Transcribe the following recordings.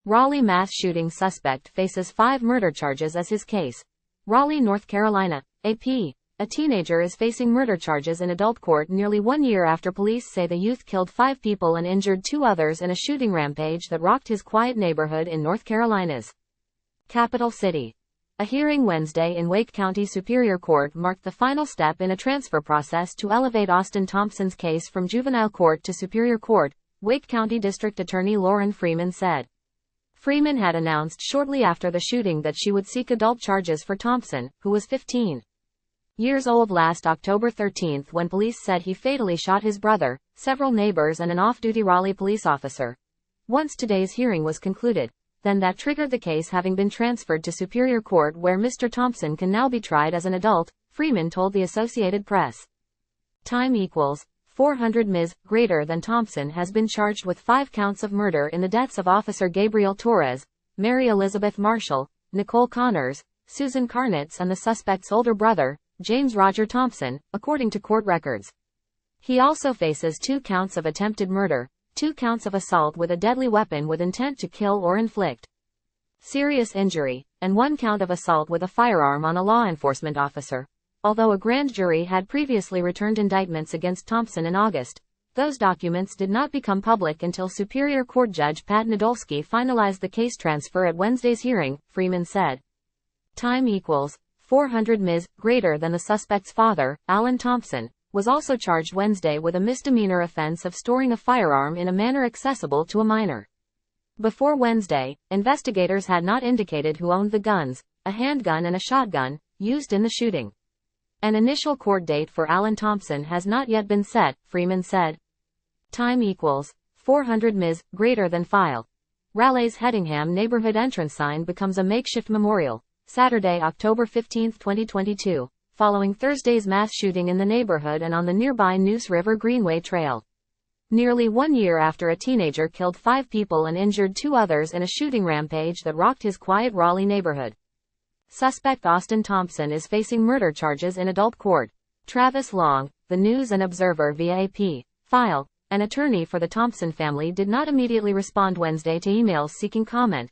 Raleigh mass shooting suspect faces 5 murder charges as his case. Raleigh, North Carolina. AP. A teenager is facing murder charges in adult court nearly 1 year after police say the youth killed 5 people and injured 2 others in a shooting rampage that rocked his quiet neighborhood in North Carolina's capital city. A hearing Wednesday in Wake County Superior Court marked the final step in a transfer process to elevate Austin Thompson's case from juvenile court to Superior Court, Wake County District Attorney Lorrin Freeman said. Freeman had announced shortly after the shooting that she would seek adult charges for Thompson, who was 15 years old last October 13 when police said he fatally shot his brother, several neighbors and an off-duty Raleigh police officer. Once today's hearing was concluded, then that triggered the case having been transferred to Superior Court where Mr. Thompson can now be tried as an adult, Freeman told the Associated Press. Time equals 400 Ms. greater than Thompson has been charged with 5 counts of murder in the deaths of Officer Gabriel Torres, Mary Elizabeth Marshall, Nicole Connors, Susan Karnitz and the suspect's older brother, James Roger Thompson, according to court records. He also faces 2 counts of attempted murder, 2 counts of assault with a deadly weapon with intent to kill or inflict serious injury, and 1 count of assault with a firearm on a law enforcement officer. Although a grand jury had previously returned indictments against Thompson in August, those documents did not become public until Superior Court Judge Pat Nadolski finalized the case transfer at Wednesday's hearing, Freeman said. Time equals 400 Ms. greater than the suspect's father, Alan Thompson, was also charged Wednesday with a misdemeanor offense of storing a firearm in a manner accessible to a minor. Before Wednesday, investigators had not indicated who owned the guns, a handgun and a shotgun, used in the shooting. An initial court date for Alan Thompson has not yet been set, Freeman said. Time equals 400 Ms. greater than file. Raleigh's Hedingham neighborhood entrance sign becomes a makeshift memorial, Saturday, October 15, 2022. Following Thursday's mass shooting in the neighborhood and on the nearby Neuse River Greenway Trail. Nearly 1 year after a teenager killed 5 people and injured 2 others in a shooting rampage that rocked his quiet Raleigh neighborhood. Suspect Austin Thompson is facing murder charges in adult court. Travis Long, the News and Observer via AP. File, an attorney for the Thompson family did not immediately respond Wednesday to emails seeking comment.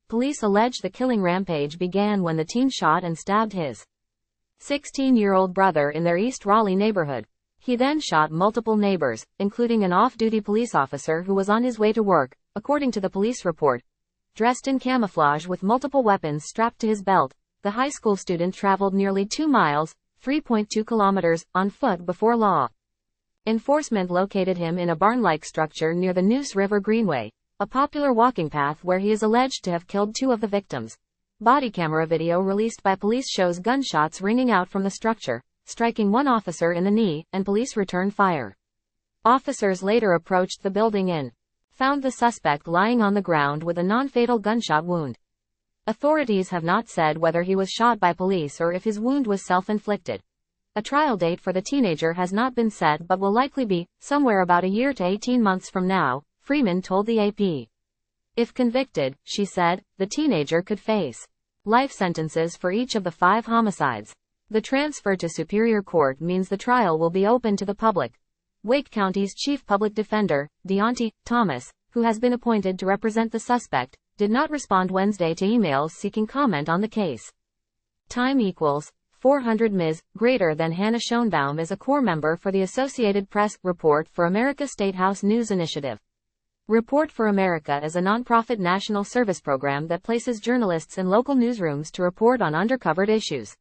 Police allege the killing rampage began when the teen shot and stabbed his 16-year-old brother in their East Raleigh neighborhood. He then shot multiple neighbors, including an off-duty police officer who was on his way to work, according to the police report. Dressed in camouflage with multiple weapons strapped to his belt, the high school student traveled nearly 2 miles, 3.2 kilometers, on foot before law enforcement located him in a barn-like structure near the Neuse River Greenway, a popular walking path where he is alleged to have killed 2 of the victims. Body camera video released by police shows gunshots ringing out from the structure, striking 1 officer in the knee, and police returned fire. Officers later approached the building and found the suspect lying on the ground with a non-fatal gunshot wound. Authorities have not said whether he was shot by police or if his wound was self-inflicted. A trial date for the teenager has not been set but will likely be somewhere about a year to 18 months from now, Freeman told the AP. If convicted, she said, the teenager could face life sentences for each of the 5 homicides. The transfer to Superior Court means the trial will be open to the public. Wake County's chief public defender, Deontay Thomas, who has been appointed to represent the suspect, did not respond Wednesday to emails seeking comment on the case. Time equals 400 Ms. greater than Hannah Schoenbaum is a core member for the Associated Press. Report for America State House News Initiative. Report for America is a nonprofit national service program that places journalists in local newsrooms to report on undercovered issues.